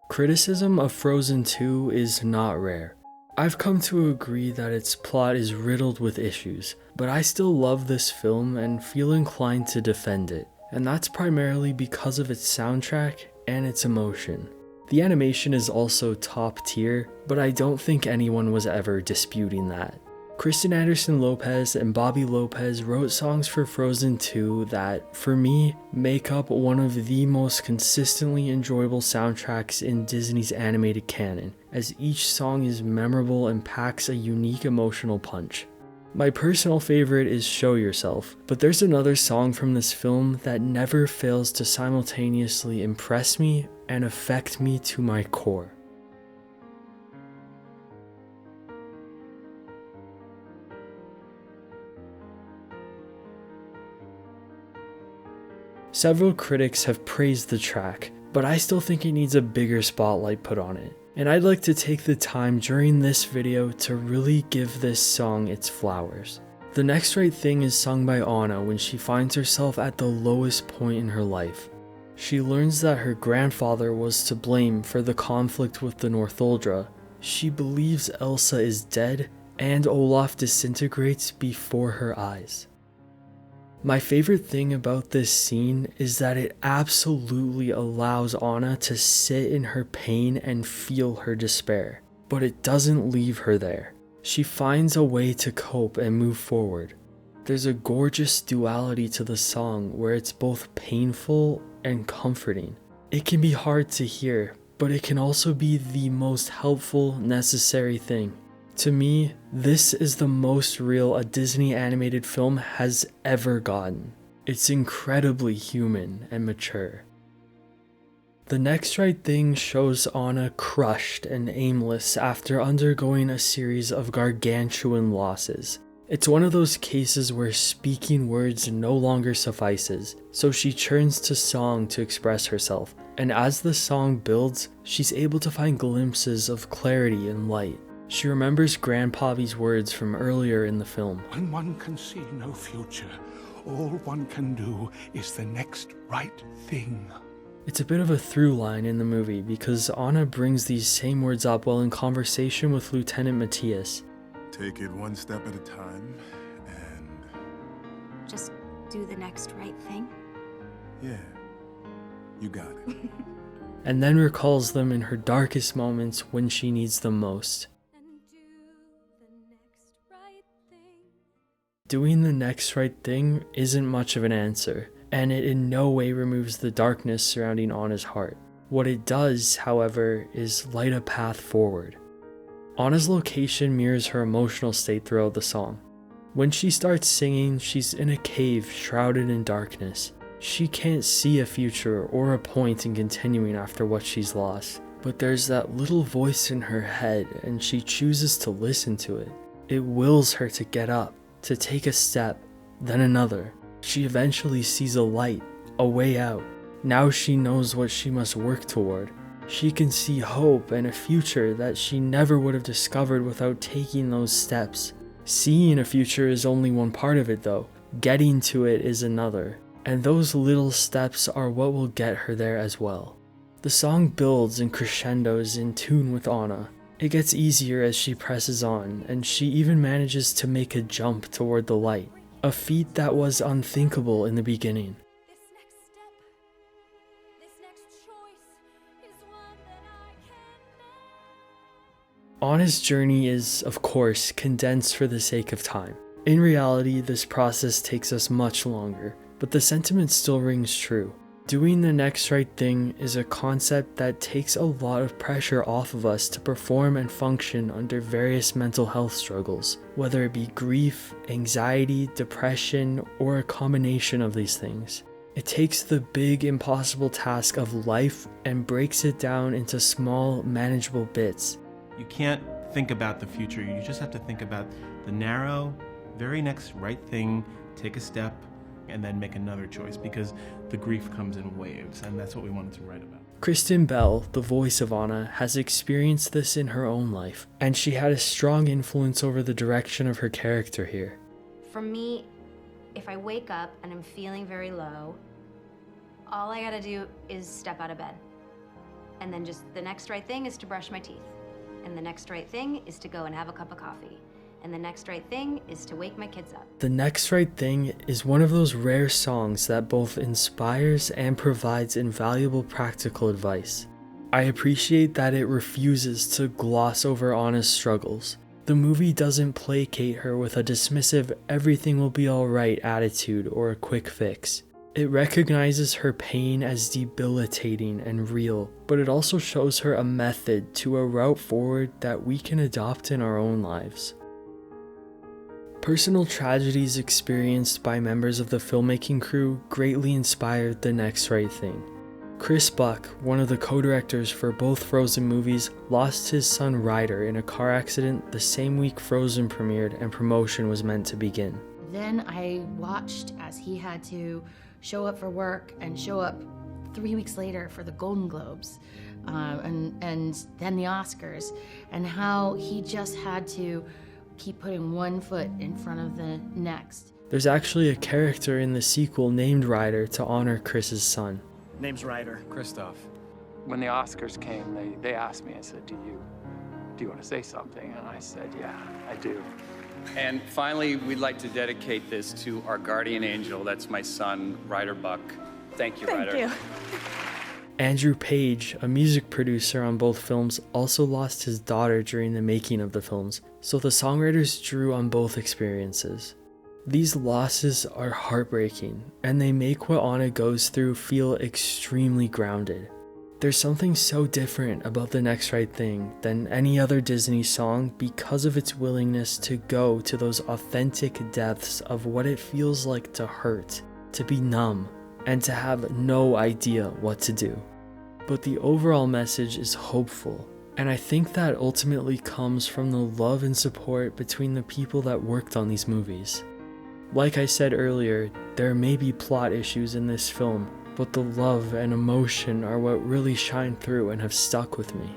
Criticism of Frozen 2 is not rare. I've come to agree that its plot is riddled with issues, but I still love this film and feel inclined to defend it, and that's primarily because of its soundtrack and its emotion. The animation is also top tier, but I don't think anyone was ever disputing that. Kristen Anderson Lopez and Bobby Lopez wrote songs for Frozen 2 that, for me, make up one of the most consistently enjoyable soundtracks in Disney's animated canon, as each song is memorable and packs a unique emotional punch. My personal favorite is Show Yourself, but there's another song from this film that never fails to simultaneously impress me and affect me to my core. Several critics have praised the track, but I still think it needs a bigger spotlight put on it. And I'd like to take the time during this video to really give this song its flowers. The Next Right Thing is sung by Anna when she finds herself at the lowest point in her life. She learns that her grandfather was to blame for the conflict with the Northuldra. She believes Elsa is dead, and Olaf disintegrates before her eyes. My favorite thing about this scene is that it absolutely allows Anna to sit in her pain and feel her despair, but it doesn't leave her there. She finds a way to cope and move forward. There's a gorgeous duality to the song where it's both painful and comforting. It can be hard to hear, but it can also be the most helpful, necessary thing. To me, this is the most real a Disney animated film has ever gotten. It's incredibly human and mature. The Next Right Thing shows Anna crushed and aimless after undergoing a series of gargantuan losses. It's one of those cases where speaking words no longer suffices, so she turns to song to express herself, and as the song builds, she's able to find glimpses of clarity and light. She remembers Grandpappy's words from earlier in the film. When one can see no future, all one can do is the next right thing. It's a bit of a through line in the movie because Anna brings these same words up while in conversation with Lieutenant Matthias. Take it one step at a time, and... Just do the next right thing? yeah, you got it. And then recalls them in her darkest moments when she needs them most. Doing the next right thing isn't much of an answer, and it in no way removes the darkness surrounding Anna's heart. What it does, however, is light a path forward. Anna's location mirrors her emotional state throughout the song. When she starts singing, she's in a cave shrouded in darkness. She can't see a future or a point in continuing after what she's lost, but there's that little voice in her head and she chooses to listen to it. It wills her to get up, to take a step, then another. She eventually sees a light, a way out. Now she knows what she must work toward. She can see hope and a future that she never would have discovered without taking those steps. Seeing a future is only one part of it though. Getting to it is another. And those little steps are what will get her there as well. The song builds and crescendos in tune with Anna. It gets easier as she presses on, and she even manages to make a jump toward the light, a feat that was unthinkable in the beginning. Anna's journey is, of course, condensed for the sake of time. In reality, this process takes us much longer, but the sentiment still rings true. Doing the next right thing is a concept that takes a lot of pressure off of us to perform and function under various mental health struggles, whether it be grief, anxiety, depression, or a combination of these things. It takes the big, impossible task of life and breaks it down into small, manageable bits. You can't think about the future, you just have to think about the narrow, very next right thing, take a step, and then make another choice, because the grief comes in waves, and that's what we wanted to write about. Kristen Bell, the voice of Anna, has experienced this in her own life, and she had a strong influence over the direction of her character here. For me, if I wake up and I'm feeling very low, all I gotta do is step out of bed. And then just the next right thing is to brush my teeth. And the next right thing is to go and have a cup of coffee. And the next right thing is to wake my kids up. The Next Right Thing is one of those rare songs that both inspires and provides invaluable practical advice. I appreciate that it refuses to gloss over Anna's struggles. The movie doesn't placate her with a dismissive everything will be alright attitude or a quick fix. It recognizes her pain as debilitating and real, but it also shows her a method to a route forward that we can adopt in our own lives. Personal tragedies experienced by members of the filmmaking crew greatly inspired The Next Right Thing. Chris Buck, one of the co-directors for both Frozen movies, lost his son Ryder in a car accident the same week Frozen premiered and promotion was meant to begin. Then I watched as he had to show up for work and show up 3 weeks later for the Golden Globes and then the Oscars, and how he just had to keep putting one foot in front of the next. There's actually a character in the sequel named Ryder to honor Chris's son. Name's Ryder. Christoph. When the Oscars came, they asked me, I said, do you want to say something? And I said, yeah, I do. And finally, we'd like to dedicate this to our guardian angel. That's my son, Ryder Buck. Thank you, Ryder. Thank you. Andrew Page, a music producer on both films, also lost his daughter during the making of the films, so the songwriters drew on both experiences. These losses are heartbreaking, and they make what Anna goes through feel extremely grounded. There's something so different about The Next Right Thing than any other Disney song because of its willingness to go to those authentic depths of what it feels like to hurt, to be numb, and to have no idea what to do. But the overall message is hopeful, and I think that ultimately comes from the love and support between the people that worked on these movies. Like I said earlier, there may be plot issues in this film, but the love and emotion are what really shine through and have stuck with me.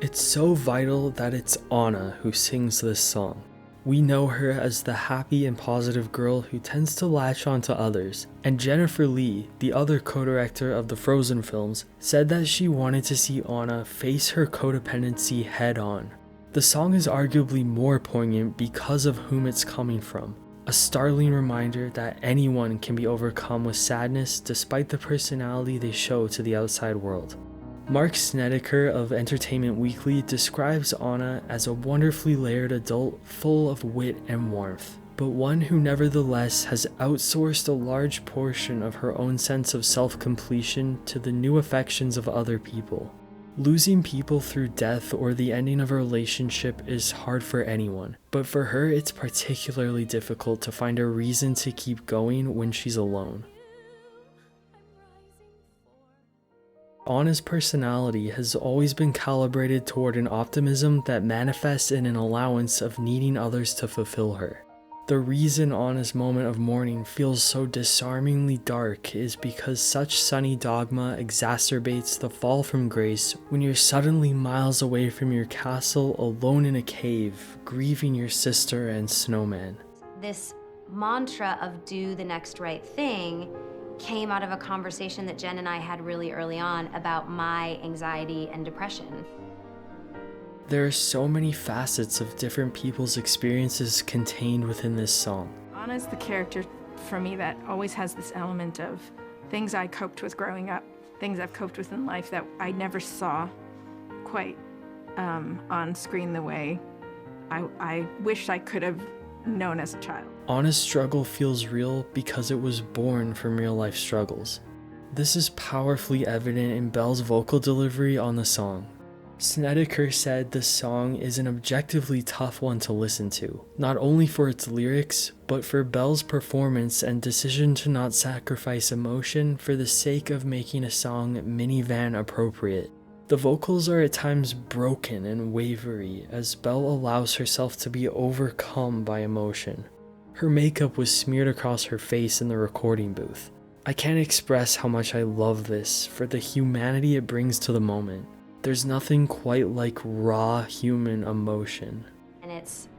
It's so vital that it's Anna who sings this song. We know her as the happy and positive girl who tends to latch on to others, and Jennifer Lee, the other co-director of the Frozen films, said that she wanted to see Anna face her codependency head on. The song is arguably more poignant because of whom it's coming from. A startling reminder that anyone can be overcome with sadness despite the personality they show to the outside world. Marc Snetiker of Entertainment Weekly describes Anna as a wonderfully layered adult full of wit and warmth, but one who nevertheless has outsourced a large portion of her own sense of self-completion to the new affections of other people. Losing people through death or the ending of a relationship is hard for anyone, but for her it's particularly difficult to find a reason to keep going when she's alone. Anna's personality has always been calibrated toward an optimism that manifests in an allowance of needing others to fulfill her. The reason Anna's moment of mourning feels so disarmingly dark is because such sunny dogma exacerbates the fall from grace when you're suddenly miles away from your castle alone in a cave, grieving your sister and snowman. This mantra of do the next right thing came out of a conversation that Jen and I had really early on about my anxiety and depression. There are so many facets of different people's experiences contained within this song. Anna's the character for me that always has this element of things I coped with growing up, things I've coped with in life that I never saw quite on screen the way I wish I could have known as a child. Anna's struggle feels real because it was born from real life struggles. This is powerfully evident in Belle's vocal delivery on the song. Snetiker said the song is an objectively tough one to listen to, not only for its lyrics, but for Belle's performance and decision to not sacrifice emotion for the sake of making a song minivan appropriate. The vocals are at times broken and wavery as Belle allows herself to be overcome by emotion. Her makeup was smeared across her face in the recording booth. I can't express how much I love this for the humanity it brings to the moment. There's nothing quite like raw human emotion. And it's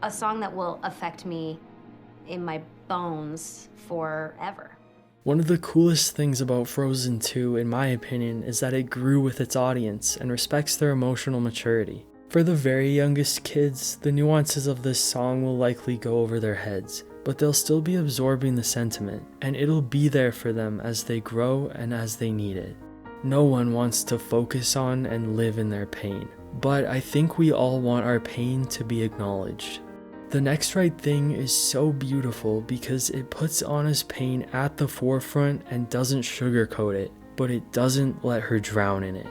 a song that will affect me in my bones forever. One of the coolest things about Frozen 2, in my opinion, is that it grew with its audience and respects their emotional maturity. For the very youngest kids, the nuances of this song will likely go over their heads, but they'll still be absorbing the sentiment, and it'll be there for them as they grow and as they need it. No one wants to focus on and live in their pain, but I think we all want our pain to be acknowledged. The Next Right Thing is so beautiful because it puts Anna's pain at the forefront and doesn't sugarcoat it, but it doesn't let her drown in it.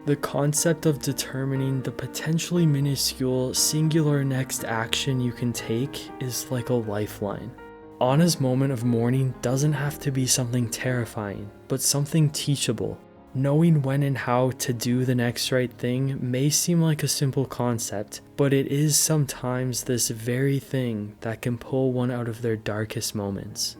The concept of determining the potentially minuscule, singular next action you can take is like a lifeline. Anna's moment of mourning doesn't have to be something terrifying, but something teachable. Knowing when and how to do the next right thing may seem like a simple concept, but it is sometimes this very thing that can pull one out of their darkest moments.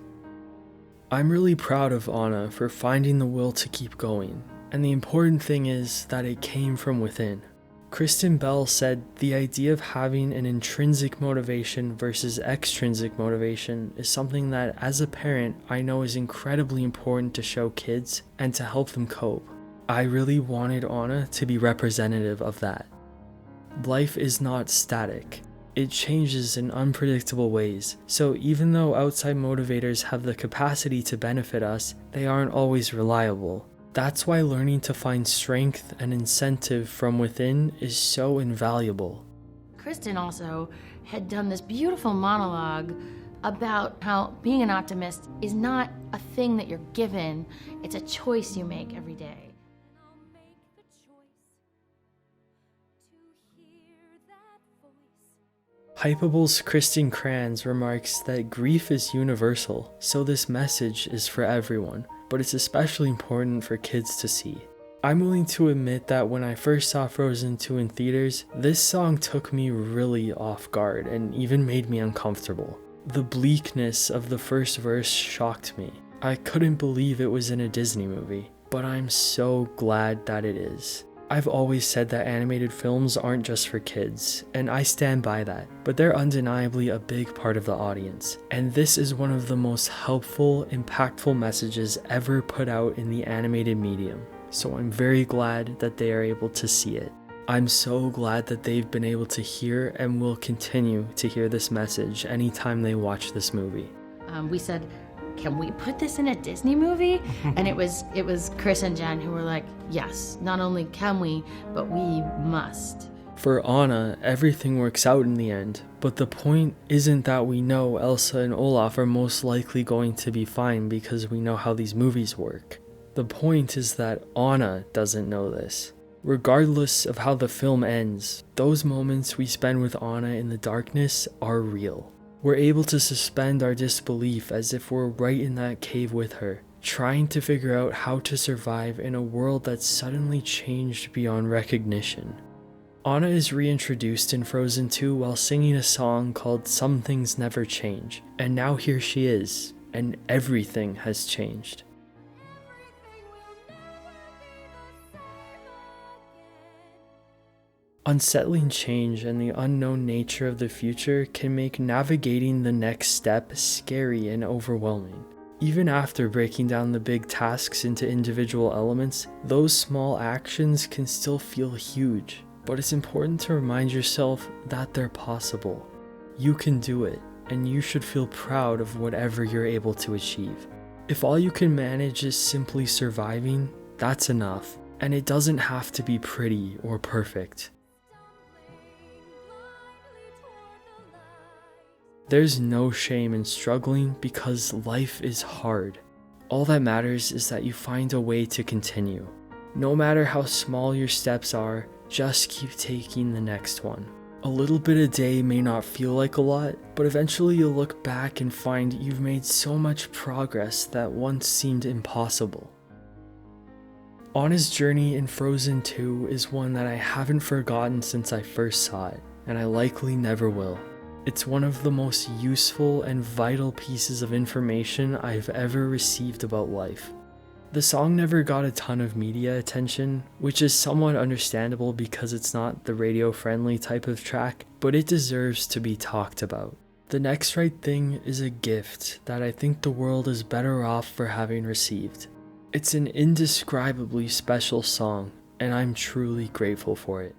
I'm really proud of Anna for finding the will to keep going, and the important thing is that it came from within. Kristen Bell said the idea of having an intrinsic motivation versus extrinsic motivation is something that, as a parent, I know is incredibly important to show kids and to help them cope. I really wanted Anna to be representative of that. Life is not static. It changes in unpredictable ways, so even though outside motivators have the capacity to benefit us, they aren't always reliable. That's why learning to find strength and incentive from within is so invaluable. Kristen also had done this beautiful monologue about how being an optimist is not a thing that you're given, it's a choice you make every day. Hypable's Kristen Kranz remarks that grief is universal, so this message is for everyone, but it's especially important for kids to see. I'm willing to admit that when I first saw Frozen 2 in theaters, this song took me really off guard and even made me uncomfortable. The bleakness of the first verse shocked me. I couldn't believe it was in a Disney movie, but I'm so glad that it is. I've always said that animated films aren't just for kids, and I stand by that, but they're undeniably a big part of the audience, and this is one of the most helpful, impactful messages ever put out in the animated medium, so I'm very glad that they are able to see it. I'm so glad that they've been able to hear and will continue to hear this message anytime they watch this movie. We said, can we put this in a Disney movie? And it was Chris and Jen who were like, yes, not only can we, but we must. For Anna, everything works out in the end, but the point isn't that we know Elsa and Olaf are most likely going to be fine because we know how these movies work. The point is that Anna doesn't know this. Regardless of how the film ends, those moments we spend with Anna in the darkness are real. We're able to suspend our disbelief as if we're right in that cave with her, trying to figure out how to survive in a world that's suddenly changed beyond recognition. Anna is reintroduced in Frozen 2 while singing a song called Some Things Never Change, and now here she is, and everything has changed. Unsettling change and the unknown nature of the future can make navigating the next step scary and overwhelming. Even after breaking down the big tasks into individual elements, those small actions can still feel huge, but it's important to remind yourself that they're possible. You can do it, and you should feel proud of whatever you're able to achieve. If all you can manage is simply surviving, that's enough, and it doesn't have to be pretty or perfect. There's no shame in struggling because life is hard. All that matters is that you find a way to continue. No matter how small your steps are, just keep taking the next one. A little bit a day may not feel like a lot, but eventually you'll look back and find you've made so much progress that once seemed impossible. Anna's journey in Frozen 2 is one that I haven't forgotten since I first saw it, and I likely never will. It's one of the most useful and vital pieces of information I've ever received about life. The song never got a ton of media attention, which is somewhat understandable because it's not the radio-friendly type of track, but it deserves to be talked about. The Next Right Thing is a gift that I think the world is better off for having received. It's an indescribably special song, and I'm truly grateful for it.